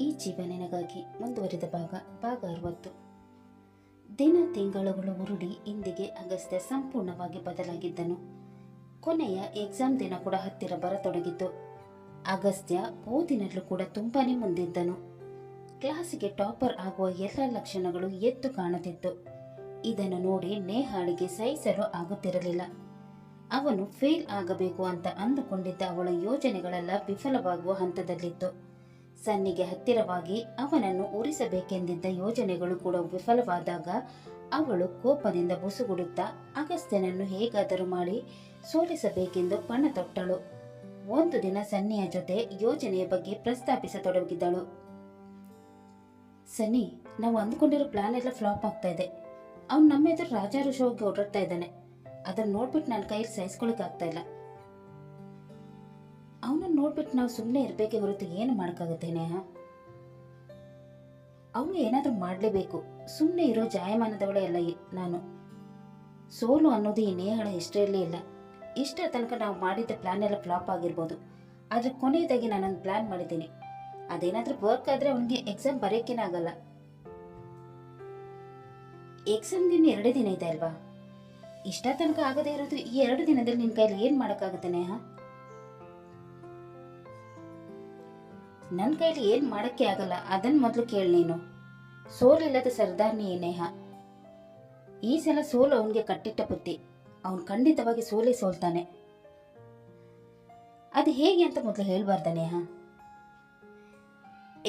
ಈ ಜೀವ ನಿನಗಾಗಿ ಮುಂದುವರಿದ ಭಾಗ 60. ದಿನ ತಿಂಗಳುಗಳು ಉರುಳಿ ಇಂದಿಗೆ ಅಗಸ್ತ್ಯ ಸಂಪೂರ್ಣವಾಗಿ ಬದಲಾಗಿದ್ದನು. ಕೊನೆಯ ಎಕ್ಸಾಮ್ ದಿನ ಕೂಡ ಹತ್ತಿರ ಬರತೊಡಗಿತ್ತು. ಅಗಸ್ತ್ಯ ಓದಿನಲ್ಲೂ ಕೂಡ ತುಂಬಾನೇ ಮುಂದಿದ್ದನು. ಕ್ಲಾಸಿಗೆ ಟಾಪರ್ ಆಗುವ ಎಲ್ಲ ಲಕ್ಷಣಗಳು ಎದ್ದು ಕಾಣುತ್ತಿತ್ತು. ಇದನ್ನು ನೋಡಿ ನೇಹಾಳಿಗೆ ಸಹಿಸಲು ಆಗುತ್ತಿರಲಿಲ್ಲ. ಅವನು ಫೇಲ್ ಆಗಬೇಕು ಅಂತ ಅಂದುಕೊಂಡಿದ್ದ ಅವಳ ಯೋಜನೆಗಳೆಲ್ಲ ವಿಫಲವಾಗುವ ಹಂತದಲ್ಲಿತ್ತು. ಸನ್ನಿಗೆ ಹತ್ತಿರವಾಗಿ ಅವನನ್ನು ಉರಿಸಬೇಕೆಂದಿದ್ದ ಯೋಜನೆಗಳು ಕೂಡ ವಿಫಲವಾದಾಗ ಅವಳು ಕೋಪದಿಂದ ಬುಸುಗುಡುತ್ತಾ ಅಗಸ್ತ್ಯನನ್ನು ಹೇಗಾದರೂ ಮಾಡಿ ಸೋಲಿಸಬೇಕೆಂದು ಪಣ ತೊಟ್ಟಳು. ಒಂದು ದಿನ ಸನ್ನಿಯ ಜೊತೆ ಯೋಜನೆಯ ಬಗ್ಗೆ ಪ್ರಸ್ತಾಪಿಸತೊಡಗಿದಳು. ಸನ್ನಿ, ನಾವು ಅಂದುಕೊಂಡಿರೋ ಪ್ಲಾನ್ ಎಲ್ಲ ಫ್ಲಾಪ್ ಆಗ್ತಾ ಇದೆ. ಅವ್ನು ನಮ್ಮ ಎದುರು ರಾಜಾರೋಷವಾಗಿ ಓಡಾಡ್ತಾ ಇದ್ದಾನೆ. ಅದನ್ನ ನೋಡ್ಬಿಟ್ಟು ನನ್ನ ಕೈಯಲ್ಲಿ ಸಹಿಸ್ಕೊಳಕ್ ಆಗ್ತಾ ಇಲ್ಲ. ಅವನನ್ನು ನೋಡ್ಬಿಟ್ಟು ನಾವು ಸುಮ್ಮನೆ ಇರಬೇಕೆ ಹೊರತು ಏನು ಮಾಡೋಕ್ಕಾಗುತ್ತೆ ನೇಹ? ಅವನು ಏನಾದರೂ ಮಾಡಲೇಬೇಕು. ಸುಮ್ಮನೆ ಇರೋ ಜಾಯಮಾನದವಳೇ ಅಲ್ಲ ನಾನು. ಸೋಲು ಅನ್ನೋದು ಈ ನೇಹಳ ಹಿಸ್ಟ್ರಿಯಲ್ಲೇ ಇಲ್ಲ. ಇಷ್ಟರ ತನಕ ನಾವು ಮಾಡಿದ್ದ ಪ್ಲಾನ್ ಎಲ್ಲ ಫ್ಲಾಪ್ ಆಗಿರ್ಬೋದು, ಆದರೆ ಕೊನೆಯದಾಗಿ ನಾನೊಂದು ಪ್ಲಾನ್ ಮಾಡಿದ್ದೀನಿ. ಅದೇನಾದರೂ ವರ್ಕ್ ಆದರೆ ಅವನಿಗೆ ಎಕ್ಸಾಮ್ ಬರೆಯೋಕ್ಕೇನೆ ಆಗಲ್ಲ. ಎಕ್ಸಾಮ್ಗೆ 2 ದಿನ ಇದೆ ಅಲ್ವಾ? ಇಷ್ಟ ತನಕ ಆಗದೇ ಇರೋದು ಈ 2 ದಿನದಲ್ಲಿ ನಿನ್ನ ಕೈಲಿ ಏನು ಮಾಡೋಕ್ಕಾಗುತ್ತೆ ನೇಹ? ನನ್ನ ಕೈಲಿ ಏನು ಮಾಡೋಕ್ಕೆ ಆಗಲ್ಲ, ಅದನ್ನು ಮೊದಲು ಕೇಳಿ ನೀನು. ಸೋಲಿಲ್ಲದ ಸರ್ದಾರ್ನಿ ನೇಹ. ಈ ಸಲ ಸೋಲು ಅವನಿಗೆ ಕಟ್ಟಿಟ್ಟ ಬುತ್ತಿ. ಅವನು ಖಂಡಿತವಾಗಿ ಸೋಲೇ ಸೋಲ್ತಾನೆ. ಅದು ಹೇಗೆ ಅಂತ ಮೊದಲು ಹೇಳ್ಬಾರ್ದ ನೇಹ?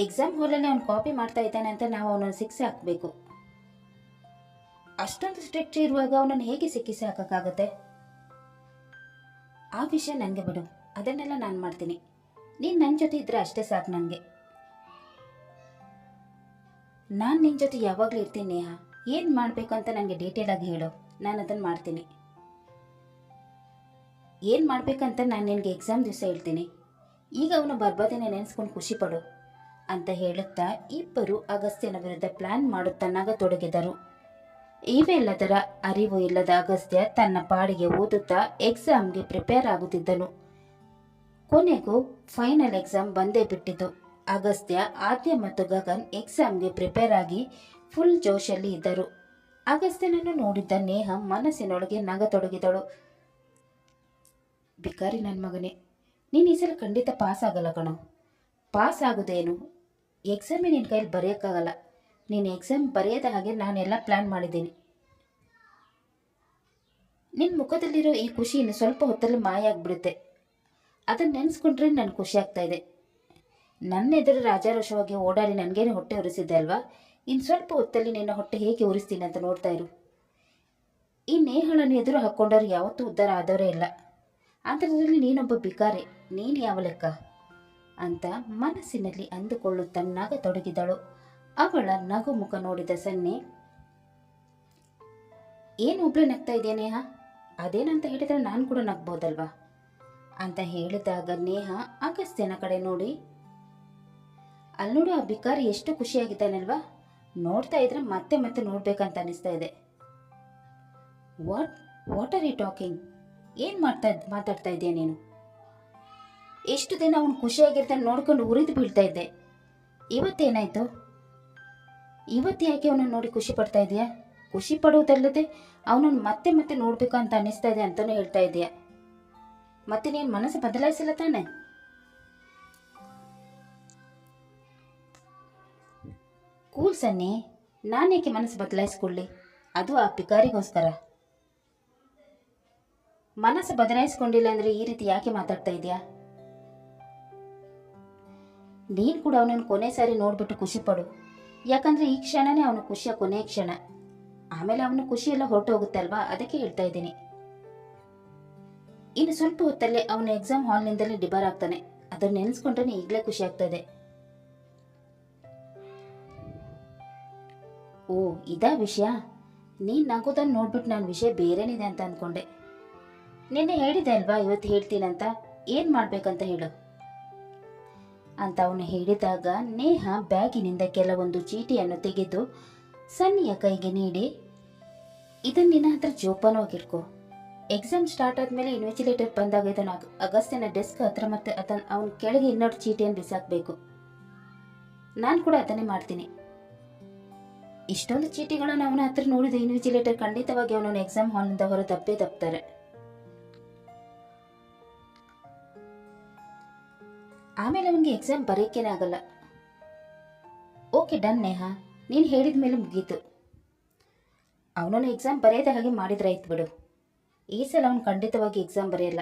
ಎಕ್ಸಾಮ್ ಹಾಲಲ್ಲಿ ಅವನು ಕಾಪಿ ಮಾಡ್ತಾ ಇದ್ದಾನೆ ಅಂತ ನಾವು ಅವನನ್ನು ಶಿಕ್ಷೆ ಹಾಕಬೇಕು. ಅಷ್ಟೊಂದು ಸ್ಟ್ರಿಕ್ಟ್ ಇರುವಾಗ ಅವನನ್ನು ಹೇಗೆ ಶಿಕ್ಷೆ ಹಾಕೋಕ್ಕಾಗತ್ತೆ? ಆ ವಿಷಯ ನನಗೆ ಬಿಡು, ಅದನ್ನೆಲ್ಲ ನಾನು ಮಾಡ್ತೀನಿ. ನೀನು ನನ್ನ ಜೊತೆ ಇದ್ರೆ ಅಷ್ಟೇ ಸಾಕು ನನಗೆ. ನಾನು ನಿನ್ನ ಜೊತೆ ಯಾವಾಗಲೂ ಇರ್ತೀನಿ ನೇಹ. ಏನು ಮಾಡಬೇಕು ಅಂತ ನನಗೆ ಡೀಟೇಲ್ ಆಗಿ ಹೇಳು, ನಾನು ಅದನ್ನು ಮಾಡ್ತೀನಿ. ಏನು ಮಾಡಬೇಕಂತ ನಾನು ನಿನಗೆ ಎಕ್ಸಾಮ್ ದಿವಸ ಹೇಳ್ತೀನಿ. ಈಗ ಅವನು ಬರ್ಬೋದೇನೆ ನೆನೆಸ್ಕೊಂಡು ಖುಷಿ ಪಡು ಅಂತ ಹೇಳುತ್ತಾ ಇಬ್ಬರು ಅಗಸ್ತ್ಯನ ವಿರುದ್ಧ ಪ್ಲಾನ್ ಮಾಡುತ್ತಾ ತೊಡಗಿದರು. ಇವೆಲ್ಲದರ ಅರಿವು ಇಲ್ಲದ ಅಗಸ್ತ್ಯ ತನ್ನ ಪಾಡಿಗೆ ಓದುತ್ತಾ ಎಕ್ಸಾಮ್ಗೆ ಪ್ರಿಪೇರ್ ಆಗುತ್ತಿದ್ದನು. ಕೊನೆಗೂ ಫೈನಲ್ ಎಕ್ಸಾಮ್ ಬಂದೇ ಬಿಟ್ಟಿತು. ಅಗಸ್ತ್ಯ, ಆದ್ಯ ಮತ್ತು ಗಗನ್ ಎಕ್ಸಾಮ್ಗೆ ಪ್ರಿಪೇರ್ ಆಗಿ ಫುಲ್ ಜೋಶಲ್ಲಿ ಇದ್ದರು. ಅಗಸ್ತ್ಯನನ್ನು ನೋಡಿದ್ದ ನೇಹ ಮನಸ್ಸಿನೊಳಗೆ ನಗತೊಡಗಿದಳು. ಬಿಕಾರಿ ನನ್ನ ಮಗನೇ, ನೀನು ಈ ಸಲ ಖಂಡಿತ ಪಾಸ್ ಆಗಲ್ಲ ಕಣೋ. ಪಾಸ್ ಆಗೋದೇನು, ಎಕ್ಸಾಮೇ ನಿನ್ನ ಕೈಲಿ ಬರೆಯೋಕ್ಕಾಗಲ್ಲ. ನೀನು ಎಕ್ಸಾಮ್ ಬರೆಯದ ಹಾಗೆ ನಾನೆಲ್ಲ ಪ್ಲ್ಯಾನ್ ಮಾಡಿದ್ದೀನಿ. ನಿನ್ನ ಮುಖದಲ್ಲಿರೋ ಈ ಖುಷಿ ಇನ್ನು ಸ್ವಲ್ಪ ಹೊತ್ತಲ್ಲಿ ಮಾಯ ಆಗಿಬಿಡುತ್ತೆ. ಅದನ್ನು ನೆನೆಸ್ಕೊಂಡ್ರೆ ನನಗೆ ಖುಷಿ ಆಗ್ತಾ ಇದೆ. ನನ್ನ ಎದುರು ರಾಜಾರೋಷವಾಗಿ ಓಡಾಡಿ ನನಗೇನೆ ಹೊಟ್ಟೆ ಉರಿಸಿದ್ದೆ ಅಲ್ವಾ? ಇನ್ನು ಸ್ವಲ್ಪ ಹೊತ್ತಲ್ಲಿ ನಿನ್ನ ಹೊಟ್ಟೆ ಹೇಗೆ ಉರಿಸ್ತೀನಿ ಅಂತ ನೋಡ್ತಾ ಇರು. ಈ ನೇಹಳನ್ನು ಎದುರು ಹಾಕ್ಕೊಂಡವ್ರು ಯಾವತ್ತೂ ಉದ್ಧಾರ ಆದವರೇ ಇಲ್ಲ. ಅದರಲ್ಲಿ ನೀನೊಬ್ಬ ಬಿಕಾರಿ, ನೀನು ಯಾವ ಲೆಕ್ಕ ಅಂತ ಮನಸ್ಸಿನಲ್ಲಿ ಅಂದುಕೊಳ್ಳುತ್ತಾ ನಗತೊಡಗಿದಳು. ಅವಳ ನಗು ಮುಖ ನೋಡಿದ ಸನ್ನಿ, ಏನು ಒಬ್ಳೆ ನಗ್ತಾ ಇದೆಯಾ ನೇಹ? ಅದೇನಂತ ಹೇಳಿದ್ರೆ ನಾನು ಕೂಡ ನಗ್ಬೋದಲ್ವಾ ಅಂತ ಹೇಳಿದಾಗ ನೇಹ ಅಗಸ್ತ್ಯನ ಕಡೆ ನೋಡಿ, ಅಲ್ಲಿ ನೋಡು, ಆ ಬಿಕಾರಿ ಎಷ್ಟು ಖುಷಿಯಾಗಿದ್ದಾನಲ್ವಾ? ನೋಡ್ತಾ ಇದ್ರೆ ಮತ್ತೆ ಮತ್ತೆ ನೋಡ್ಬೇಕಂತ ಅನಿಸ್ತಾ ಇದೆ. What are you talking? ಏನು ಮಾತಾಡ್ತಾ ಇದೆಯಾ ನೀನು? ಎಷ್ಟು ದಿನ ಅವನು ಖುಷಿಯಾಗಿರ್ತಾನೆ ನೋಡ್ಕೊಂಡು ಉರಿದು ಬೀಳ್ತಾ ಇದ್ದೆ. ಇವತ್ತೇನಾಯ್ತು? ಇವತ್ತು ಯಾಕೆ ಅವನನ್ನು ನೋಡಿ ಖುಷಿ ಪಡ್ತಾ ಇದೆಯಾ? ಖುಷಿ ಪಡುವುದಲ್ಲದೆ ಅವನನ್ನು ಮತ್ತೆ ಮತ್ತೆ ನೋಡ್ಬೇಕು ಅಂತ ಅನ್ನಿಸ್ತಾ ಇದೆ ಅಂತಲೂ ಹೇಳ್ತಾ ಇದೆಯಾ? ಮತ್ತೆ ನೀನು ಮನಸ್ಸು ಬದಲಾಯಿಸಿಲ್ಲ ತಾನೆ? ಕೂಲ್ ಸನ್ನಿ, ನಾನೇಕೆ ಮನಸ್ಸು ಬದಲಾಯಿಸ್ಕೊಳ್ಳಿ? ಅದು ಆ ಪಿಕಾರಿಗೋಸ್ಕರ. ಮನಸ್ಸು ಬದಲಾಯಿಸ್ಕೊಂಡಿಲ್ಲ ಅಂದರೆ ಈ ರೀತಿ ಯಾಕೆ ಮಾತಾಡ್ತಾ ಇದೆಯಾ? ನೀನು ಕೂಡ ಅವನನ್ನು ಕೊನೆ ಸಾರಿ ನೋಡ್ಬಿಟ್ಟು ಖುಷಿ ಪಡು. ಯಾಕಂದರೆ ಈ ಕ್ಷಣನೇ ಅವನ ಖುಷಿಯ ಕೊನೆಯ ಕ್ಷಣ. ಆಮೇಲೆ ಅವನ ಖುಷಿಯೆಲ್ಲ ಹೊರಟು ಹೋಗುತ್ತೆ ಅಲ್ವಾ? ಅದಕ್ಕೆ ಹೇಳ್ತಾ ಇದ್ದೀನಿ. ಇನ್ನು ಸ್ವಲ್ಪ ಹೊತ್ತಲ್ಲೇ ಅವನ ಎಕ್ಸಾಮ್ ಹಾಲ್ನಿಂದಲೇ ಡಿಬಾರ್ ಆಗ್ತಾನೆ. ಅದನ್ನು ನೆನೆಸ್ಕೊಂಡ್ರೆ ಈಗಲೇ ಖುಷಿ ಆಗ್ತಾ ಇದೆ. ಓ, ಇದಾ ವಿಷಯ? ನೀನು ನಗೋದನ್ನು ನೋಡ್ಬಿಟ್ಟು ನಾನು ವಿಷಯ ಬೇರೆನಿದೆ ಅಂತ ಅಂದ್ಕೊಂಡೆ. ನಿನ್ನೆ ಹೇಳಿದೆ ಅಲ್ವಾ ಇವತ್ತು ಹೇಳ್ತೀನಂತ. ಏನು ಮಾಡ್ಬೇಕಂತ ಹೇಳು ಅಂತ ಅವನು ಹೇಳಿದಾಗ ನೇಹ ಬ್ಯಾಗಿನಿಂದ ಕೆಲವೊಂದು ಚೀಟಿಯನ್ನು ತೆಗೆದು ಸನ್ನಿಯ ಕೈಗೆ ನೀಡಿ, ಇದನ್ನು ನಿನ್ನ ಹತ್ರ ಜೋಪಾನವಾಗಿಟ್ಕೋ. ಎಕ್ಸಾಮ್ ಸ್ಟಾರ್ಟ್ ಆದಮೇಲೆ ಇನ್ವಿಜಿಲೇಟರ್ ಬಂದಾಗ ಇದನ್ನು ಅಗಸ್ತ್ಯನ ಡೆಸ್ಕ್ ಹತ್ರ ಮತ್ತೆ ಅವನ ಕೆಳಗೆ ಇನ್ನೊಂದು ಚೀಟಿಯನ್ನು ಬಿಸಾಕಬೇಕು. ನಾನು ಕೂಡ ಅದನ್ನೇ ಮಾಡ್ತೀನಿ. ಇಷ್ಟೊಂದು ಚೀಟಿಗಳನ್ನು ಅವನ ಹತ್ರ ನೋಡಿದ ಇನ್ವಿಜಿಲೇಟರ್ ಖಂಡಿತವಾಗಿ ಅವನನ್ನು ಎಕ್ಸಾಮ್ ಹಾಲ್ನಿಂದ ಹೊರ ತಪ್ತಾರೆ. ಆಮೇಲೆ ಅವನಿಗೆ ಎಕ್ಸಾಮ್ ಬರೆಯೋಕ್ಕೇನೆ ಆಗಲ್ಲ. ಓಕೆ ಡನ್ ನೇಹಾ, ನೀನು ಹೇಳಿದ ಮೇಲೆ ಮುಗೀತು. ಅವನನ್ನು ಎಕ್ಸಾಮ್ ಬರೆಯದ ಹಾಗೆ ಮಾಡಿದ್ರೆ ಆಯ್ತು ಬಿಡು. ಈ ಸಲ ಅವನು ಖಂಡಿತವಾಗಿ ಎಕ್ಸಾಮ್ ಬರೆಯಲ್ಲ.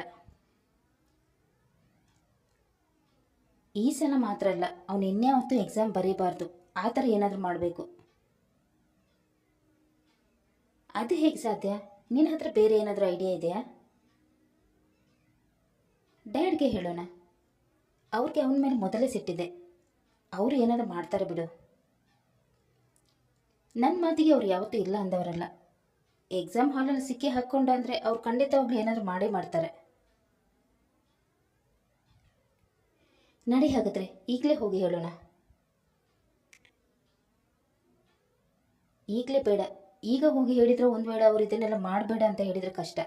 ಈ ಸಲ ಮಾತ್ರ ಅಲ್ಲ, ಅವನು ಇನ್ಯಾವತ್ತೂ ಎಕ್ಸಾಮ್ ಬರೀಬಾರ್ದು. ಆ ಥರ ಏನಾದರೂ ಮಾಡಬೇಕು. ಅದು ಹೇಗೆ ಸಾಧ್ಯ? ನಿನ್ನ ಹತ್ರ ಬೇರೆ ಏನಾದರೂ ಐಡಿಯಾ ಇದೆಯಾ? ಡ್ಯಾಡ್ಗೆ ಹೇಳೋಣ. ಅವ್ರಿಗೆ ಅವನ ಮೇಲೆ ಮೊದಲೇ ಸಿಟ್ಟಿದೆ. ಅವರು ಏನಾದರೂ ಮಾಡ್ತಾರೆ ಬಿಡು. ನನ್ನ ಮಾತಿಗೆ ಅವ್ರು ಯಾವತ್ತೂ ಇಲ್ಲ ಅಂದವರಲ್ಲ. ಎಕ್ಸಾಮ್ ಹಾಲಲ್ಲಿ ಸಿಕ್ಕಿ ಹಾಕ್ಕೊಂಡ ಅಂದರೆ ಅವ್ರು ಖಂಡಿತವಾಗ್ಲೂ ಏನಾದರೂ ಮಾಡೇ ಮಾಡ್ತಾರೆ. ನಡಿ ಹಾಗಾದರೆ ಈಗಲೇ ಹೋಗಿ ಹೇಳೋಣ. ಈಗಲೇ ಬೇಡ. ಈಗ ಹೋಗಿ ಹೇಳಿದ್ರೆ ಒಂದು ವೇಳೆ ಅವರು ಇದನ್ನೆಲ್ಲ ಮಾಡಬೇಡ ಅಂತ ಹೇಳಿದರೆ ಕಷ್ಟ.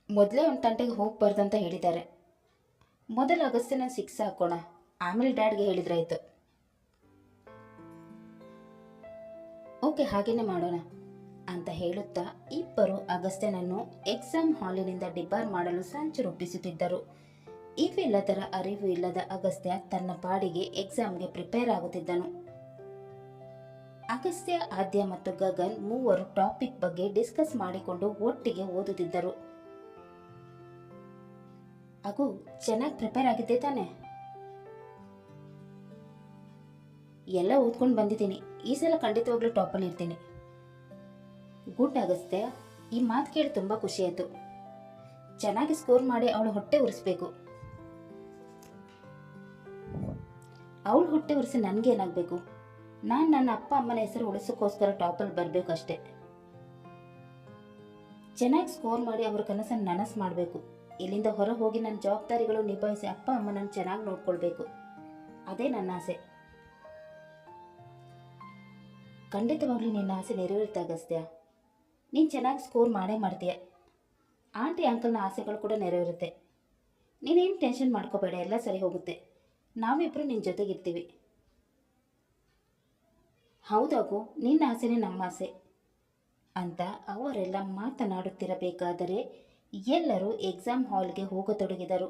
ಮೊದಲೇ ಒಂದು ತಂಟೆಗೆ ಹೋಗಬಾರ್ದು ಅಂತ ಹೇಳಿದ್ದಾರೆ. ಮೊದಲು ಅಗಸ್ತ್ಯನ ಸಿಕ್ಸ್ ಹಾಕೋಣ, ಆಮೇಲೆ ಡ್ಯಾಡ್ಗೆ ಹೇಳಿದ್ರಾಯ್ತು. ಓಕೆ, ಹಾಗೇನೆ ಮಾಡೋಣ ಅಂತ ಹೇಳುತ್ತಾ ಇಬ್ಬರು ಅಗಸ್ತ್ಯನನ್ನು ಎಕ್ಸಾಮ್ ಹಾಲಿನಿಂದ ಡಿಬಾರ್ ಮಾಡಲು ಸಂಚು ರೂಪಿಸುತ್ತಿದ್ದರು. ಇವೆಲ್ಲದರ ಅರಿವು ಇಲ್ಲದ ಅಗಸ್ತ್ಯ ತನ್ನ ಪಾಡಿಗೆ ಎಕ್ಸಾಮ್ಗೆ ಪ್ರಿಪೇರ್ ಆಗುತ್ತಿದ್ದನು. ಅಗಸ್ತ್ಯ, ಆದ್ಯ ಮತ್ತು ಗಗನ್ ಮೂವರು ಟಾಪಿಕ್ ಬಗ್ಗೆ ಡಿಸ್ಕಸ್ ಮಾಡಿಕೊಂಡು ಒಟ್ಟಿಗೆ ಓದುತ್ತಿದ್ದರು. ಅಗು, ಚೆನ್ನಾಗಿ ಪ್ರಿಪೇರ್ ಆಗಿದ್ದೆ ತಾನೆ? ಎಲ್ಲ ಓದ್ಕೊಂಡು ಬಂದಿದ್ದೀನಿ. ಈ ಸಲ ಖಂಡಿತವಾಗ್ಲೂ ಟಾಪಲ್ಲಿ ಇರ್ತೀನಿ. ಗುಡ್ ಅಗಸ್ತ್ಯ, ಈ ಮಾತು ಕೇಳಿ ತುಂಬ ಖುಷಿ ಆಯಿತು. ಚೆನ್ನಾಗಿ ಸ್ಕೋರ್ ಮಾಡಿ ಅವಳು ಹೊಟ್ಟೆ ಉರಿಸ್ಬೇಕು. ಅವಳು ಹೊಟ್ಟೆ ಉರಿಸಿ ನನಗೇನಾಗಬೇಕು? ನಾನು ನನ್ನ ಅಪ್ಪ ಅಮ್ಮನ ಹೆಸರು ಉಳಿಸೋಕ್ಕೋಸ್ಕರ ಟಾಪಲ್ಲಿ ಬರಬೇಕಷ್ಟೆ. ಚೆನ್ನಾಗಿ ಸ್ಕೋರ್ ಮಾಡಿ ಅವ್ರ ಕನಸನ್ನು ನನಸು ಮಾಡಬೇಕು. ಇಲ್ಲಿಂದ ಹೊರ ಹೋಗಿ ನನ್ನ ಜವಾಬ್ದಾರಿಗಳು ನಿಭಾಯಿಸಿ ಅಪ್ಪ ಅಮ್ಮನನ್ನು ಚೆನ್ನಾಗಿ ನೋಡ್ಕೊಳ್ಬೇಕು. ಅದೇ ನನ್ನ ಆಸೆ. ಖಂಡಿತವಾಗ್ಲೂ ನಿನ್ನ ಆಸೆ ನೆರವೇರುತ್ತೆ ಅಗಸ್ತ್ಯ. ನೀನು ಚೆನ್ನಾಗಿ ಸ್ಕೋರ್ ಮಾಡೇ ಮಾಡ್ತೀಯ. ಆಂಟಿ ಅಂಕಲ್ನ ಆಸೆಗಳು ಕೂಡ ನೆರವೇರುತ್ತೆ. ನೀನೇನು ಟೆನ್ಷನ್ ಮಾಡ್ಕೋಬೇಡ, ಎಲ್ಲ ಸರಿ ಹೋಗುತ್ತೆ. ನಾವಿಬ್ಬರು ನಿನ್ನ ಜೊತೆಗಿರ್ತೀವಿ. ಹೌದಾಗು, ನಿನ್ನ ಆಸೆನೇ ನಮ್ಮ ಆಸೆ ಅಂತ ಅವರೆಲ್ಲ ಮಾತನಾಡುತ್ತಿರಬೇಕಾದರೆ ಎಲ್ಲರೂ ಎಕ್ಸಾಮ್ ಹಾಲ್ಗೆ ಹೋಗತೊಡಗಿದರು.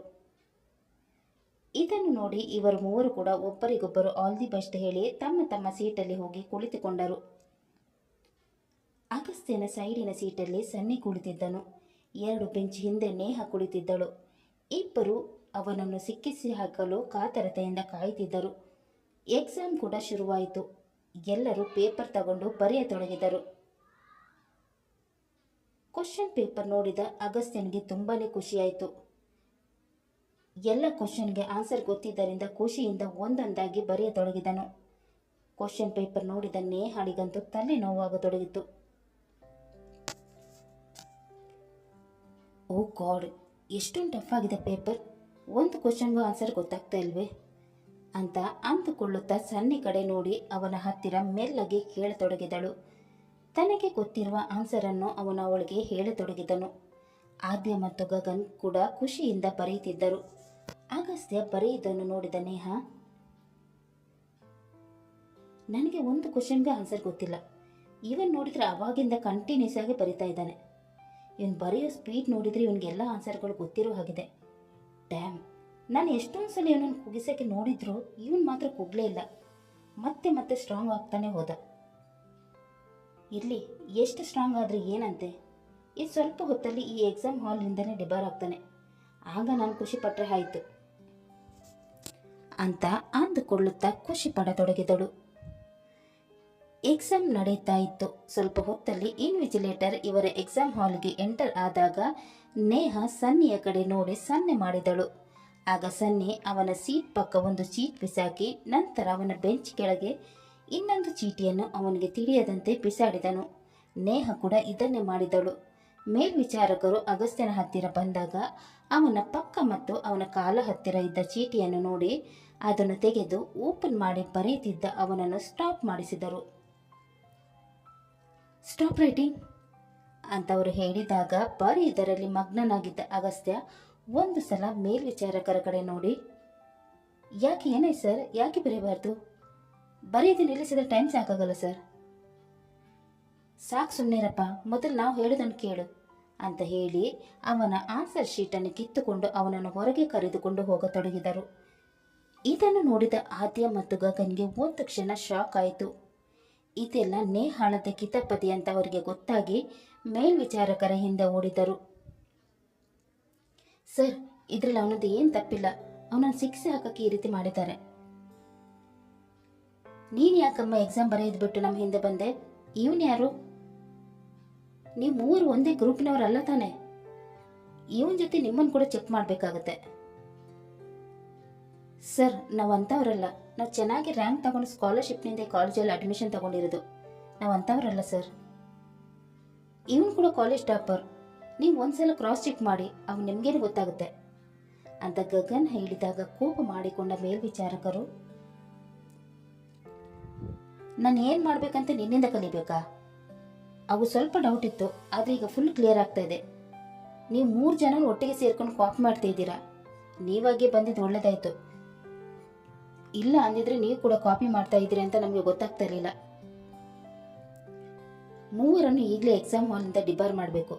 ಇದನ್ನು ನೋಡಿ ಇವರು ಮೂವರು ಕೂಡ ಒಬ್ಬರಿಗೊಬ್ಬರು ಆಲ್ ದಿ ಬೆಸ್ಟ್ ಹೇಳಿ ತಮ್ಮ ತಮ್ಮ ಸೀಟಲ್ಲಿ ಹೋಗಿ ಕುಳಿತುಕೊಂಡರು. ಅಗಸ್ತ್ಯನ ಸೈಡಿನ ಸೀಟಲ್ಲಿ ಸನ್ನಿ ಕುಳಿತಿದ್ದನು. 2 ಬೆಂಚ್ ಹಿಂದೆ ನೇಹ ಕುಳಿತಿದ್ದಳು. ಇಬ್ಬರು ಅವನನ್ನು ಸಿಕ್ಕಿಸಿ ಹಾಕಲು ಕಾತರತೆಯಿಂದ ಕಾಯುತ್ತಿದ್ದರು. ಎಕ್ಸಾಮ್ ಕೂಡ ಶುರುವಾಯಿತು. ಎಲ್ಲರೂ ಪೇಪರ್ ತಗೊಂಡು ಬರೆಯತೊಡಗಿದರು. ಕ್ವಶನ್ ಪೇಪರ್ ನೋಡಿದ ಅಗಸ್ತ್ಯನಿಗೆ ತುಂಬಾನೇ ಖುಷಿಯಾಯಿತು. ಎಲ್ಲ ಕ್ವಶನ್ಗೆ ಆನ್ಸರ್ ಗೊತ್ತಿದ್ದರಿಂದ ಖುಷಿಯಿಂದ ಒಂದೊಂದಾಗಿ ಬರೆಯತೊಡಗಿದನು. ಕ್ವಶನ್ ಪೇಪರ್ ನೋಡಿದ ನೇಹಾಳಿಗಂತೂ ತಲೆ ನೋವಾಗತೊಡಗಿತು. ಓ ಗಾಡ್, ಎಷ್ಟೊಂದು ಟಫ್ ಆಗಿದೆ ಪೇಪರ್. ಒಂದು ಕ್ವಶನ್ಗೂ ಆನ್ಸರ್ ಗೊತ್ತಾಗ್ತಾ ಇಲ್ವೇ ಅಂತ ಅಂದುಕೊಳ್ಳುತ್ತಾ ಸನ್ನಿ ಕಡೆ ನೋಡಿ ಅವನ ಹತ್ತಿರ ಮೆಲ್ಲಗೆ ಕೇಳತೊಡಗಿದಳು. ತನಗೆ ಗೊತ್ತಿರುವ ಆನ್ಸರನ್ನು ಅವನು ಅವಳಿಗೆ ಹೇಳತೊಡಗಿದನು. ಆದ್ಯ ಮತ್ತು ಗಗನ್ ಕೂಡ ಖುಷಿಯಿಂದ ಬರೆಯುತ್ತಿದ್ದರು. ಅಗಸ್ತ್ಯ ಬರೆಯುವುದನ್ನು ನೋಡಿದ ನೇಹ, ನನಗೆ ಒಂದು ಕ್ವಶನ್ಗೆ ಆನ್ಸರ್ ಗೊತ್ತಿಲ್ಲ. ಇವನ್ ನೋಡಿದ್ರೆ ಅವಾಗಿಂದ ಕಂಟಿನ್ಯೂಸ್ ಆಗಿ ಬರಿತಾ ಇದ್ದಾನೆ. ಇವನು ಬರೆಯೋ ಸ್ಪೀಡ್ ನೋಡಿದರೆ ಇವನಿಗೆಲ್ಲ ಆನ್ಸರ್ಗಳು ಗೊತ್ತಿರೋ ಹಾಗಿದೆ. ಡ್ಯಾಮ್, ನಾನು ಎಷ್ಟೊಂದು ಸಲ ಇವನನ್ನು ಕುಗಿಸೋಕ್ಕೆ ನೋಡಿದ್ರು ಇವನು ಮಾತ್ರ ಕುಗ್ಲೇ ಇಲ್ಲ. ಮತ್ತೆ ಮತ್ತೆ ಸ್ಟ್ರಾಂಗ್ ಆಗ್ತಾನೆ ಹೋದ. ಇರಲಿ, ಎಷ್ಟು ಸ್ಟ್ರಾಂಗ್ ಆದರೆ ಏನಂತೆ. ಇದು ಸ್ವಲ್ಪ ಹೊತ್ತಲ್ಲಿ ಈ ಎಕ್ಸಾಮ್ ಹಾಲ್ನಿಂದನೇ ಡಿಬಾರ್ ಆಗ್ತಾನೆ. ಆಗ ನಾನು ಖುಷಿ ಪಟ್ಟರೆ ಆಯಿತು ಅಂತ ಅಂದುಕೊಳ್ಳುತ್ತಾ ಖುಷಿ ಪಡತೊಡಗಿದಳು. ಎಕ್ಸಾಮ್ ನಡೀತಾ ಇತ್ತು. ಸ್ವಲ್ಪ ಹೊತ್ತಲ್ಲಿ ಇನ್ವಿಜಿಲೇಟರ್ ಇವರ ಎಕ್ಸಾಮ್ ಹಾಲ್ಗೆ ಎಂಟರ್ ಆದಾಗ ನೇಹ ಸನ್ನಿಯ ಕಡೆ ನೋಡಿ ಸನ್ನೆ ಮಾಡಿದಳು. ಆಗ ಸನ್ನಿ ಅವನ ಸೀಟ್ ಪಕ್ಕ ಒಂದು ಚೀಟ್ ಬಿಸಾಕಿ ನಂತರ ಅವನ ಬೆಂಚ್ ಕೆಳಗೆ ಇನ್ನೊಂದು ಚೀಟಿಯನ್ನು ಅವನಿಗೆ ತಿಳಿಯದಂತೆ ಬಿಸಾಡಿದನು. ನೇಹ ಕೂಡ ಇದನ್ನೇ ಮಾಡಿದಳು. ಮೇಲ್ವಿಚಾರಕರು ಅಗಸ್ತ್ಯನ ಹತ್ತಿರ ಬಂದಾಗ ಅವನ ಪಕ್ಕ ಮತ್ತು ಅವನ ಕಾಲ ಹತ್ತಿರ ಇದ್ದ ಚೀಟಿಯನ್ನು ನೋಡಿ ಅದನ್ನು ತೆಗೆದು ಓಪನ್ ಮಾಡಿ ಬರೆಯುತ್ತಿದ್ದ ಅವನನ್ನು ಸ್ಟಾಪ್ ಮಾಡಿಸಿದರು. ಸ್ಟಾಪ್ ರೈಟಿಂಗ್ ಅಂತವರು ಹೇಳಿದಾಗ ಬರೆಯುವುದರಲ್ಲಿ ಮಗ್ನನಾಗಿದ್ದ ಅಗಸ್ತ್ಯ ಒಂದು ಸಲ ಮೇಲ್ವಿಚಾರಕರ ಕಡೆ ನೋಡಿ, ಯಾಕೆ ಏನಾಯ್ತು ಸರ್? ಯಾಕೆ ಬರೀಬಾರ್ದು? ಬರೀದು ನಿಲ್ಲಿಸಿದ್ರೆ ಟೈಮ್ ಸಾಕಾಗಲ್ಲ ಸರ್. ಸಾಕು ಸುಮ್ಮನಿರಪ್ಪ, ಮೊದಲು ನಾವು ಹೇಳೋದನ್ನು ಕೇಳು ಅಂತ ಹೇಳಿ ಅವನ ಆನ್ಸರ್ ಶೀಟನ್ನು ಕಿತ್ತುಕೊಂಡು ಅವನನ್ನು ಹೊರಗೆ ಕರೆದುಕೊಂಡು ಹೋಗತೊಡಗಿದರು. ಇದನ್ನು ನೋಡಿದ ಆದ್ಯ ಮತ್ತು ಗಗನ್ಗೆ ಒಂದು ಕ್ಷಣ ಶಾಕ್ ಆಯಿತು. ಇದೆಲ್ಲ ನೇಹಾಳದ ಕಿತಾಪತಿ ಅಂತ ಅವರಿಗೆ ಗೊತ್ತಾಗಿ ಮೇಲ್ವಿಚಾರಕರ ಹಿಂದೆ ಓಡಿದರು. ಸರ್, ಇದರಲ್ಲಿ ಅವನದ್ದು ಏನು ತಪ್ಪಿಲ್ಲ, ಅವನನ್ನು ಶಿಕ್ಷೆ ಹಾಕಕ್ಕೆ ಈ ರೀತಿ ಮಾಡಿದ್ದಾರೆ. ನೀನು ಯಾಕಮ್ಮ ಎಕ್ಸಾಮ್ ಬರೆಯೋದು ಬಿಟ್ಟು ನಮ್ಮ ಹಿಂದೆ ಬಂದೆ? ಇವನು ಯಾರು? ನೀವು ಮೂವರು ಒಂದೇ ಗ್ರೂಪಿನವರಲ್ಲ ತಾನೆ? ಇವನ ಜೊತೆ ನಿಮ್ಮನ್ನು ಕೂಡ ಚೆಕ್ ಮಾಡಬೇಕಾಗತ್ತೆ. ಸರ್, ನಾವು ಅಂಥವ್ರಲ್ಲ. ನಾವು ಚೆನ್ನಾಗಿ ರ್ಯಾಂಕ್ ತಗೊಂಡು ಸ್ಕಾಲರ್ಶಿಪ್ನಿಂದ ಕಾಲೇಜಲ್ಲಿ ಅಡ್ಮಿಷನ್ ತಗೊಂಡಿರೋದು. ನಾವು ಅಂಥವ್ರಲ್ಲ ಸರ್. ಇವನು ಕೂಡ ಕಾಲೇಜ್ ಟಾಪರ್. ನೀವು ಒಂದ್ಸಲ ಕ್ರಾಸ್ ಚೆಕ್ ಮಾಡಿ, ಅವು ನಿಮಗೇನು ಗೊತ್ತಾಗುತ್ತೆ ಅಂತ ಗಗನ್ ಹೇಳಿದಾಗ ಕೋಪ ಮಾಡಿಕೊಂಡ ಮೇಲ್ವಿಚಾರಕರು, ನಾನು ಏನು ಮಾಡಬೇಕಂತ ನಿನ್ನಿಂದ ಕಲಿಬೇಕಾ? ಅವು ಸ್ವಲ್ಪ ಡೌಟ್ ಇತ್ತು, ಆದರೆ ಈಗ ಫುಲ್ ಕ್ಲಿಯರ್ ಆಗ್ತಾ ಇದೆ. ನೀವು 3 ಜನ ಒಟ್ಟಿಗೆ ಸೇರ್ಕೊಂಡು ಕಾಪಿ ಮಾಡ್ತಾ ಇದ್ದೀರಾ. ನೀವಾಗೆ ಬಂದಿದ್ದು ಒಳ್ಳೇದಾಯ್ತು. ಇಲ್ಲ ಅಂದಿದ್ರೆ ನೀವು ಕೂಡ ಕಾಪಿ ಮಾಡ್ತಾ ಇದ್ದೀರಿ ಅಂತ ನಮಗೆ ಗೊತ್ತಾಗ್ತಾ ಇರಲಿಲ್ಲ. ಮೂವರನ್ನು ಈಗಲೇ ಎಕ್ಸಾಮ್ ಹಾಲ್ನಿಂದ ಡಿಬಾರ್ ಮಾಡಬೇಕು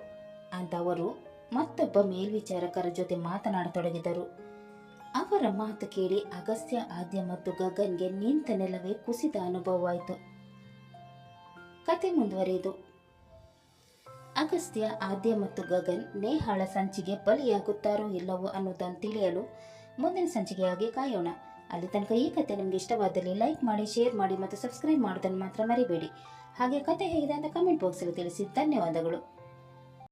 ಅಂತ ಅವರು ಮತ್ತೊಬ್ಬ ಮೇಲ್ವಿಚಾರಕರ ಜೊತೆ ಮಾತನಾಡತೊಡಗಿದರು. ಅವರ ಮಾತು ಕೇಳಿ ಅಗಸ್ತ್ಯ, ಆದ್ಯ ಮತ್ತು ಗಗನ್ಗೆ ನಿಂತ ನೆಲವೇ ಕುಸಿದ ಅನುಭವವಾಯಿತು. ಕತೆ ಮುಂದುವರಿಯಿತು. ಅಗಸ್ತ್ಯ, ಆದ್ಯ ಮತ್ತು ಗಗನ್ ನೇಹಾಳ ಸಂಚಿಗೆ ಬಲಿಯಾಗುತ್ತಾರೋ ಇಲ್ಲವೋ ಅನ್ನೋದನ್ನು ತಿಳಿಯಲು ಮುಂದಿನ ಸಂಚಿಕೆಯಾಗಿ ಕಾಯೋಣ. ಅಲ್ಲಿ ತನಕ ಈ ಕತೆ ನಿಮಗೆ ಇಷ್ಟವಾದಲ್ಲಿ ಲೈಕ್ ಮಾಡಿ, ಶೇರ್ ಮಾಡಿ ಮತ್ತು ಸಬ್ಸ್ಕ್ರೈಬ್ ಮಾಡೋದನ್ನು ಮಾತ್ರ ಮರಿಬೇಡಿ. ಹಾಗೆ ಕತೆ ಹೇಗಿದೆ ಅಂತ ಕಮೆಂಟ್ ಬಾಕ್ಸಲ್ಲಿ ತಿಳಿಸಿ. ಧನ್ಯವಾದಗಳು.